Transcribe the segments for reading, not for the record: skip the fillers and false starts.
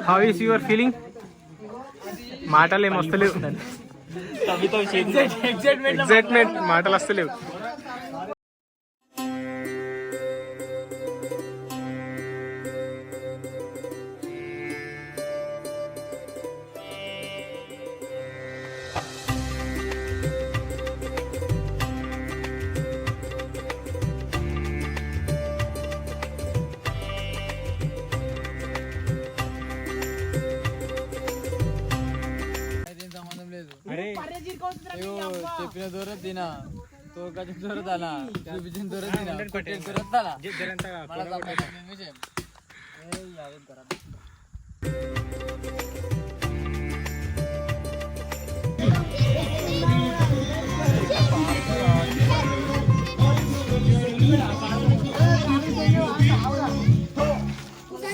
How is your feeling? మాటలు ఏం వస్తలేవు, ఎగ్జైట్మెంట్ మాటలు వస్తలేవు. చెప్పిన దూరం తినా, తోకచ్చిన దూరం తనా, చూపించిన దూరం తినా, కొట్టిన దూరం తనా.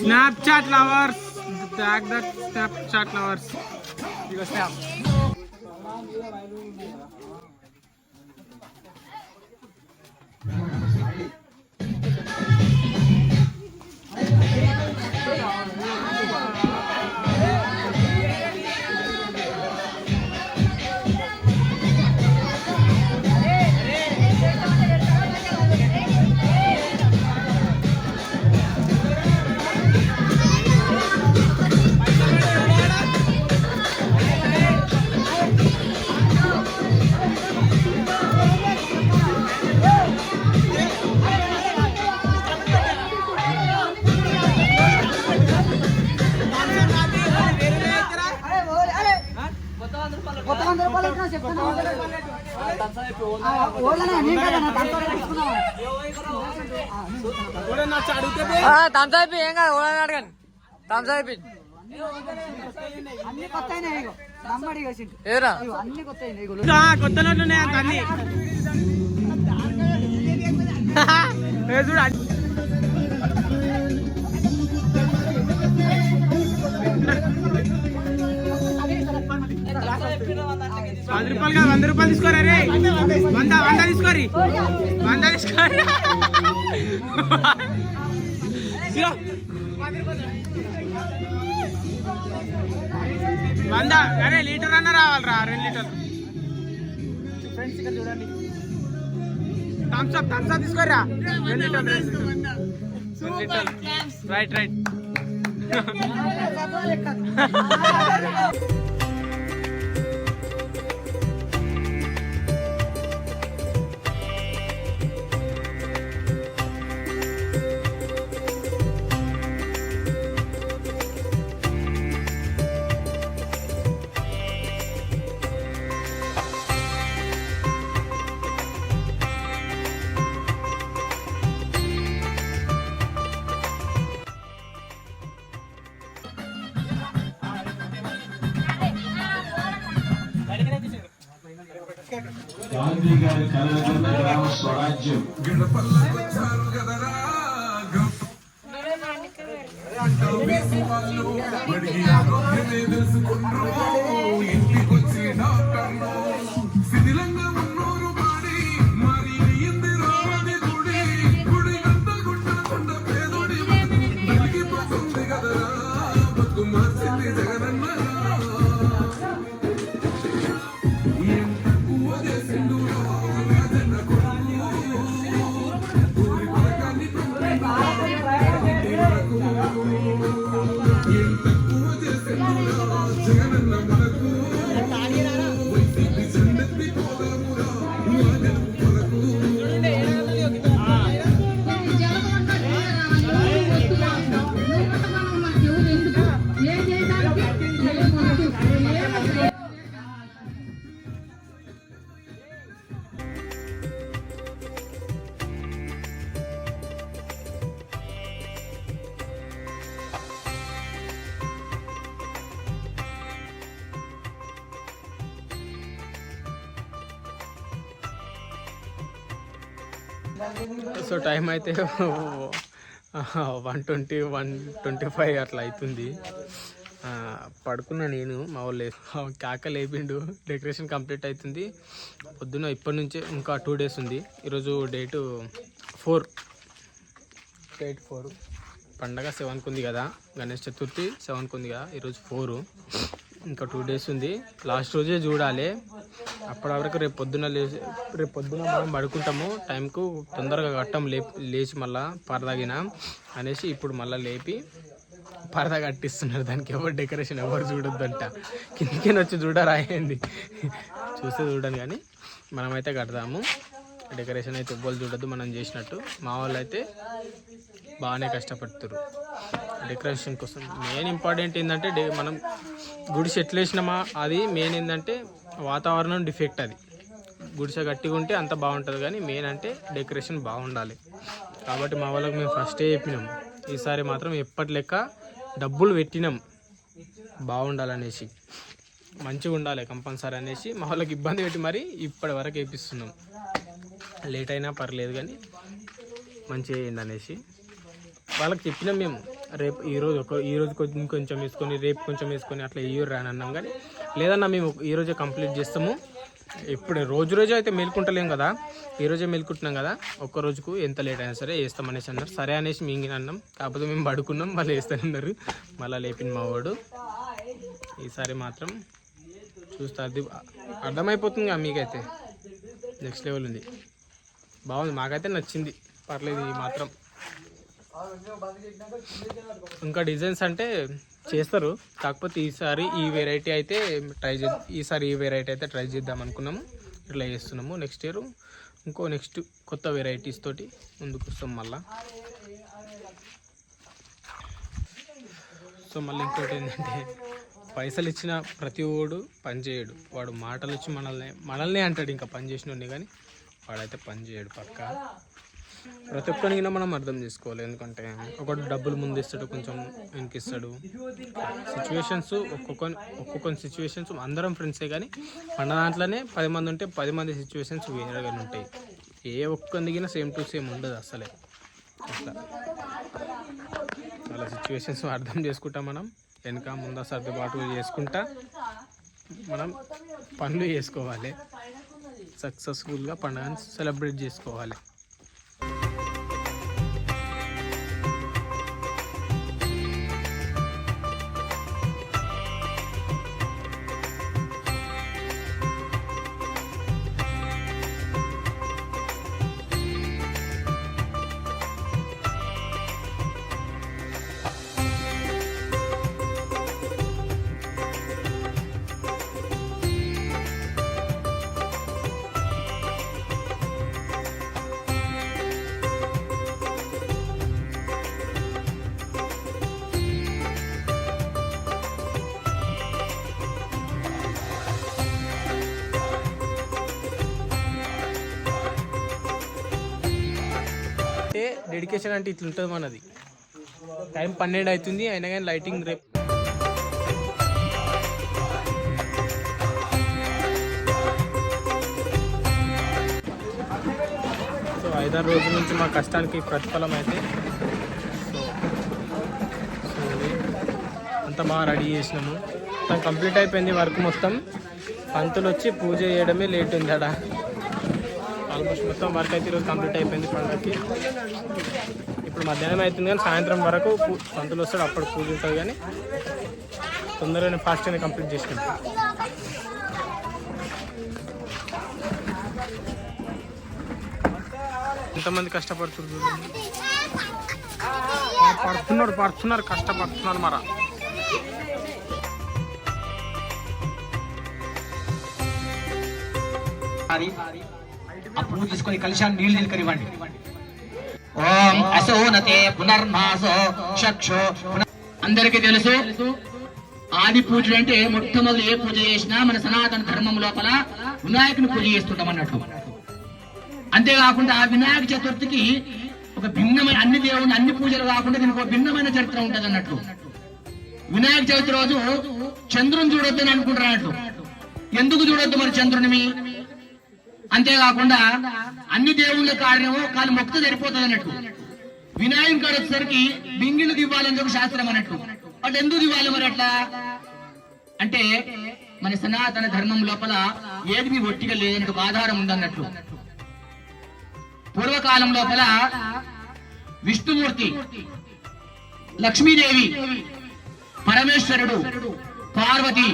Snapchat lovers, tag that Snapchat lovers. You go snap. తంసాయిపి ఏం కాదు, ఓడని అడగండి. తంసాయిపి ఏరా కొత్త నోట్లు ఉన్నాయి అంత అన్ని చూడ. 10 రూపాయలు కాదు, 100 రూపాయలు తీసుకోరా రే. 100 తీసుకోరి, 100 తీసుకోరి. 100 అరే లీటర్ అన్న రావాలరా, 2 లీటర్లు. ఫ్రెండ్స్ ఇక్కడ చూడండి, థమ్స్ అప్ తీసుకోరా, 2 లీటర్లు. రైట్ గాంధీ గారి కలగన్న గ్రామ స్వరాజ్యం. సో టైం అయితే 1:20, 1:25 అట్లా అవుతుంది. పడుకున్నా నేను, మా వాళ్ళు కాక లేపిండు. డెకరేషన్ కంప్లీట్ అవుతుంది పొద్దున. ఇప్పటి నుంచే ఇంకా 2 days ఉంది. ఈరోజు డేటు 4. 8/4 పండగ 7కు ఉంది కదా, గణేష్ చతుర్థి 7కు ఉంది కదా, ఈరోజు 4, ఇంకా 2 days ఉంది. లాస్ట్ రోజే చూడాలి. అప్పటి వరకు రేపు పొద్దున మనం పడుకుంటాము టైంకు, తొందరగా కట్టం లేచి మళ్ళీ పరదాగిన అనేసి ఇప్పుడు మళ్ళీ లేపి పరదా కట్టిస్తున్నారు. దానికి ఎవరు డెకరేషన్ ఎవరు చూడొద్దంట, కిందకే వచ్చి చూడరాయింది, చూస్తే చూడను కానీ మనమైతే కడదాము. డెకరేషన్ అయితే ఎవ్వరు చూడొద్దు మనం చేసినట్టు. మా వాళ్ళు అయితే బాగానే కష్టపడుతున్నారు డెకరేషన్ కోసం. మెయిన్ ఇంపార్టెంట్ ఏంటంటే మనం గుడిసె ఎట్లా వేసినామా అది మెయిన్. ఏంటంటే వాతావరణం డిఫెక్ట్, అది గుడిసె గట్టిగా ఉంటే అంత బాగుంటుంది, కానీ మెయిన్ అంటే డెకరేషన్ బాగుండాలి. కాబట్టి మా వాళ్ళకి మేము ఫస్టే చెప్పినాం, ఈసారి మాత్రం ఎప్పటి లెక్క డబ్బులు పెట్టినాం బాగుండాలనేసి, మంచిగా ఉండాలి కంపల్సరీ అనేసి మా వాళ్ళకి ఇబ్బంది పెట్టి మరి ఇప్పటి వరకు వేపిస్తున్నాం. లేట్ అయినా పర్లేదు కానీ మంచిగా అయ్యింది అనేసి వాళ్ళకి చెప్పినాం మేము. రేపు ఈరోజు కొంచెం వేసుకొని రేపు కొంచెం వేసుకొని అట్లా ఇయ్యూరు రానన్నాం, కానీ లేదన్నా మేము ఈరోజే కంప్లీట్ చేస్తాము. ఇప్పుడు రోజు అయితే మేల్కుంటలేం కదా, ఈరోజే మేల్కుంటున్నాం కదా, ఒక్క రోజుకు ఎంత లేట్ అయినా సరే వేస్తామనేసి అన్నారు. సరే అనేసి మింగిన అన్నాం. కాకపోతే మేము పడుకున్నాం, మళ్ళీ వేస్తానన్నారు. మళ్ళీ లేపిన మా వాడు. ఈసారి మాత్రం చూస్తే అది అర్థమైపోతుంది కదా మీకైతే, నెక్స్ట్ లెవెల్ ఉంది, బాగుంది, మాకైతే నచ్చింది, పర్లేదు. ఈ మాత్రం ఇంకా డిజైన్స్ అంటే చేస్తారు, కాకపోతే ఈసారి ఈ వెరైటీ అయితే ట్రై చేద్దాం అనుకున్నాము, ఇట్లా చేస్తున్నాము. నెక్స్ట్ ఇయర్ నెక్స్ట్ కొత్త వెరైటీస్ తోటి ముందుకు వస్తాం మళ్ళా. సో మళ్ళీ ఇంకోటి ఏంటంటే, పైసలు ఇచ్చిన ప్రతి ఓడు పని చేయడు, వాడు మాటలు ఇచ్చి మనల్ని అంటాడు ఇంకా పని చేసినోడిని, కానీ వాడైతే పని చేయడు పక్క. ప్రతి ఒక్కరికి మనం అర్థం చేసుకోవాలి, ఎందుకంటే ఒకటి డబ్బులు ముందు ఇస్తాడు, కొంచెం వెనకిస్తాడు. సిచ్యువేషన్స్ ఒక్కొక్క సిచ్యువేషన్స్ అందరం ఫ్రెండ్సే, కానీ మన దాంట్లోనే 10 మంది ఉంటే 10 మంది సిచ్యువేషన్స్ వేరేగానే ఉంటాయి. ఏ ఒక్కరికినా సేమ్ టు సేమ్ ఉండదు అసలే. అట్లా అలా సిచ్యువేషన్స్ అర్థం చేసుకుంటా మనం వెనక ముందు సర్దుబాటు చేసుకుంటా మనం పనులు చేసుకోవాలి, సక్సెస్ఫుల్గా పండుగను సెలబ్రేట్ చేసుకోవాలి. డెడికేషన్ అంటే ఇట్లా ఉంటుంది మనది. టైం 12 అవుతుంది అయినా కానీ లైటింగ్ రేపు సో 5-6 రోజుల నుంచి మా కష్టానికి ప్రతిఫలం అయితే. సో అంతా బాగా రెడీ చేసినాము, మొత్తం కంప్లీట్ అయిపోయింది వర్క్ మొత్తం. పంతులు వచ్చి పూజ చేయడమే లేట్ ఉంది అక్కడ. ఆల్మోస్ట్ మొత్తం వర్క్ అయితే ఈరోజు కంప్లీట్ అయిపోయింది పండుగకి. ఇప్పుడు మధ్యాహ్నం అవుతుంది కానీ సాయంత్రం వరకు పంతులు వస్తాడు, అప్పుడు పూజ ఉంటుంది. కానీ తొందరగానే ఫాస్ట్గానే కంప్లీట్ చేసినాం. ఎంతమంది కష్టపడుతున్నారు కష్టపడుతున్నారు మరా. ఆ పువ్వు తీసుకొని కలిశాన్ని నీళ్ళు నిలకనివ్వండి. ఓం అసోనతే పునర్మాసో చక్షో. అందరికీ తెలుసు ఆది పూజలు అంటే మొట్టమొదటి ఏ పూజ చేసినా మన సనాతన ధర్మం లోపల వినాయకుని పూజ చేస్తుంటాం అన్నట్టు. అంతేకాకుండా ఆ వినాయక చతుర్థికి ఒక భిన్నమైన అన్ని దేవుని అన్ని పూజలు కాకుండా దీనికి ఒక భిన్నమైన చరిత్ర ఉంటది అన్నట్టు. వినాయక చవితి రోజు చంద్రుని చూడొద్దు అని అనుకుంటారు అన్నట్టు. ఎందుకు చూడొద్దు మరి చంద్రుని? అంతేకాకుండా అన్ని దేవుళ్ళ కార్యము కాలు మొక్త సరిపోతుంది అన్నట్టు. వినాయకుని కాడ వచ్చేసరికి బింగిళ్ళు దివ్వాలని ఒక శాస్త్రం అన్నట్టు. అటు ఎందుకు దివ్వాలి మరి అట్లా అంటే మన సనాతన ధర్మం లోపల ఏది మీ ఒట్టిగా లేదన్నట్టు ఒక ఆధారం ఉందన్నట్లు. పూర్వకాలం లోపల విష్ణుమూర్తి, లక్ష్మీదేవి, పరమేశ్వరుడు, పార్వతి.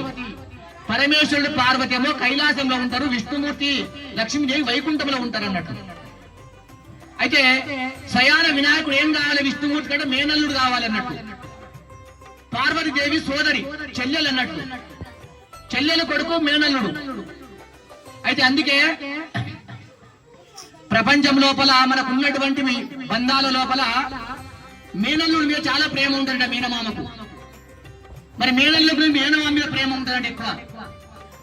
పరమేశ్వరుడు పార్వతి ఏమో కైలాసంలో ఉంటారు, విష్ణుమూర్తి లక్ష్మీదేవి వైకుంఠంలో ఉంటారు అన్నట్టు. అయితే శయాన వినాయకుడు ఏం కావాలి, విష్ణుమూర్తి కంటే మేనల్లుడు కావాలన్నట్టు. పార్వతీదేవి సోదరి, చెల్లెలు అన్నట్టు, చెల్లెలు కొడుకు మేనల్లుడు. అయితే అందుకే ప్రపంచం లోపల మనకు ఉన్నటువంటి బంధాల లోపల మేనల్లుడి మీద చాలా ప్రేమ ఉంటుందంట మేనమామకు. మరి మేనల్లుడి మేనమామ మీద ప్రేమ ఉంటుందంటే ఎక్కువ.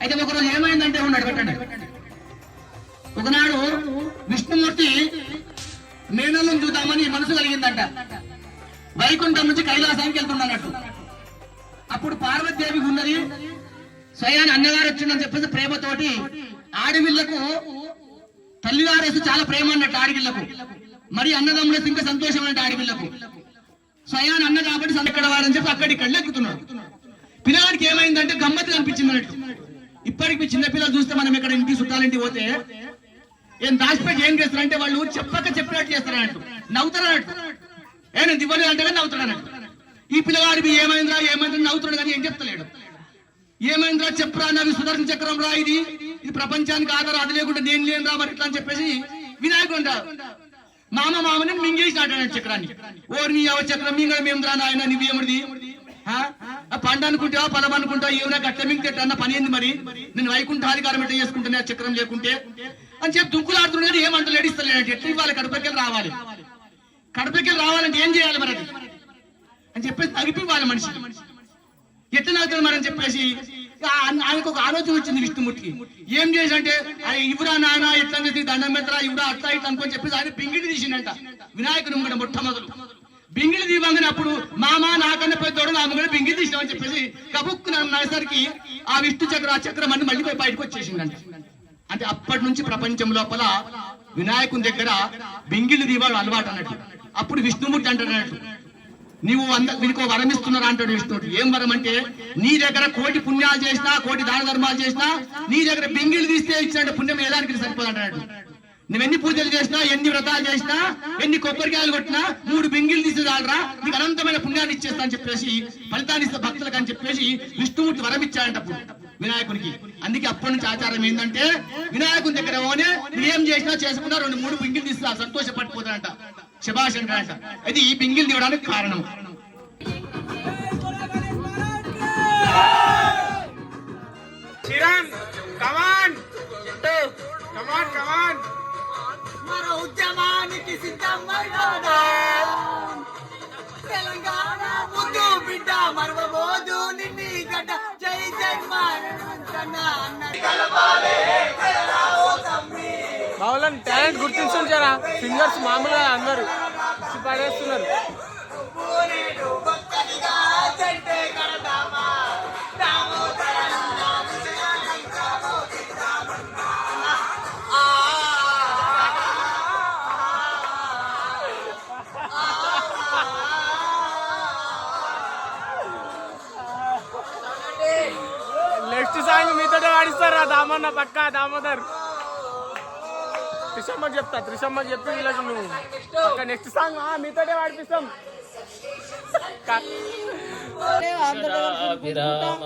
అయితే ఒకరోజు ఏమైందంటే ఉన్నాడు పెట్టండి, ఒకనాడు విష్ణుమూర్తి మేనల్లుని చూద్దామని మనసు కలిగిందంట. వైకుంఠం నుంచి కైలాసానికి వెళ్తున్నట్టు. అప్పుడు పార్వతీదేవి ఉన్నది, స్వయాన్ని అన్నగారు వచ్చిందని చెప్పేసి ప్రేమతోటి ఆడవిళ్లకు తల్లిగారు వేసి చాలా ప్రేమ అన్నట్టు ఆడవిళ్లకు. మరి అన్నదమ్ములకు ఇంకా సంతోషం అన్నట్టు ఆడవిళ్లకు. స్వయాన్ని అన్న కాబట్టి ఎక్కడ వారని చెప్పి అక్కడిక్కడ ఎక్కుతున్నాడు. పిల్లగాడికి ఏమైందంటే గమ్మత్తు కనిపించింది అన్నట్టు. ఇప్పటికి చిన్నపిల్లలు చూస్తే మనం ఇక్కడ ఇంటి చుట్టాలింటికి పోతే ఏం దాచిపెట్టి ఏం చేస్తారంటే వాళ్ళు చెప్పినట్టు చేస్తారన్నట్టు, నవ్వుతారన్నట్టు. నేను దివ్వలేదు అంటే నవ్వుతాడన్నట్టు. ఈ పిల్లగాడికి ఏమైందిరా నవ్వుతాడు కానీ ఏం చెప్తలేడు. ఏమైందిరా చెప్పురా, నవి సుదర్శన చక్రం రా, ఇది ప్రపంచానికి ఆధారం, అది లేకుండా నేను లేనురా మరి ఇట్లా అని చెప్పేసి వినాయకుడు మామని మింగేసినాడు చక్రాన్ని. ఓరి నీ చక్రం మింగడం ఏం రా నాయన, నువ్వేమిది పంట అనుకుంటావా పొలం అనుకుంటావా, ఏమైనా గట్ల మింగితే అన్న పని ఏంది, మరి నేను వైకుంఠాధికారం ఎట్లా చేసుకుంటున్నా చక్రం లేకుంటే అని చెప్పి దుంకులాడుతున్నాడు. ఏమంటూ లేడిస్తలేడు. ఎట్లా ఇవ్వాలి, కడపకెళ్ళి రావాలి. కడపకెళ్ళి రావాలంటే ఏం చేయాలి మరి అని చెప్పేసి తగిపివ్వాలి మనిషి. ఎట్లా నవ్వుతాడు మరి అని చెప్పేసి ఆయనకు ఒక ఆలోచన వచ్చింది విష్ణుమూర్తికి. ఏం చేసి అంటే ఇవురా నాయన ఎట్లా చేసి దండం మెత్తరా ఇవురా అట్లా ఇట్లా అనుకొని చెప్పేసి ఆయన బింగిడి తీసిండంట వినాయకుడు ముంగడ మొట్టమొదలు. బింగిలి దీవంగానే అప్పుడు మామ నాకన్నా పెద్దోడు నా ముంగడ బింగిలి తీసినామని చెప్పేసి కబుక్కు నమ్మేసరికి ఆ విష్ణు చక్రం అని మళ్ళీ బయటకు వచ్చేసిందంట. అంటే అప్పటి నుంచి ప్రపంచం లోపల వినాయకుని దగ్గర బింగిలి దీవాడు అలవాటు అన్నట్టు. అప్పుడు విష్ణుమూర్తి అంటాడు, నీవు వీనికి వరం ఇస్తున్నారా అంటాడు విష్ణుమూర్తి. ఏం వరం అంటే, నీ దగ్గర కోటి పుణ్యాలు చేసినా, కోటి దాన ధర్మాలు చేసినా, నీ దగ్గర బింగిలు తీస్తే ఇచ్చినట్టు పుణ్యం ఏదానికి సరిపోదు అంటాడు. నువ్వెన్ని పూజలు చేసినా, ఎన్ని వ్రతాలు చేసినా, ఎన్ని కొబ్బరికాయలు కొట్టినా 3 బింగిలు తీసి చాలరా, నీకు అనంతమైన పుణ్యాన్ని ఇచ్చేస్తా అని చెప్పేసి, ఫలితాన్ని ఇస్తే భక్తులకు అని చెప్పేసి విష్ణుమూర్తి వరం ఇచ్చాడంట అప్పుడు వినాయకునికి. అందుకే అప్పటి నుంచి ఆచారం ఏంటంటే వినాయకుని దగ్గర ఏం చేసినా చేసుకున్నా 2-3 బింగిలు తీస్తా సంతోషపడిపోతాడంట, శభాష్ అంటాడంట. అది ఈ బింగిలు తీయడానికి కారణం. మరో ఉద్యమానికి సిద్ధమైనాడా తెలంగాణ ముందు బిడ్డ, మరవబోదు నిన్ని గడ్డ, జై జై బావులని టాలెంట్ గుర్తించారా, సింగర్స్ మామూలుగా అందరూ పడేస్తున్నారు. నెక్స్ట్ సాంగ్ మీతోనే వాడిస్తారా దామన్న పక్క దామోదర్. త్రిశమ్మకి చెప్పి వీళ్ళకి నువ్వు పక్క నెక్స్ట్ సాంగ్ మీతోనే వాడిపిస్తాం. విరామ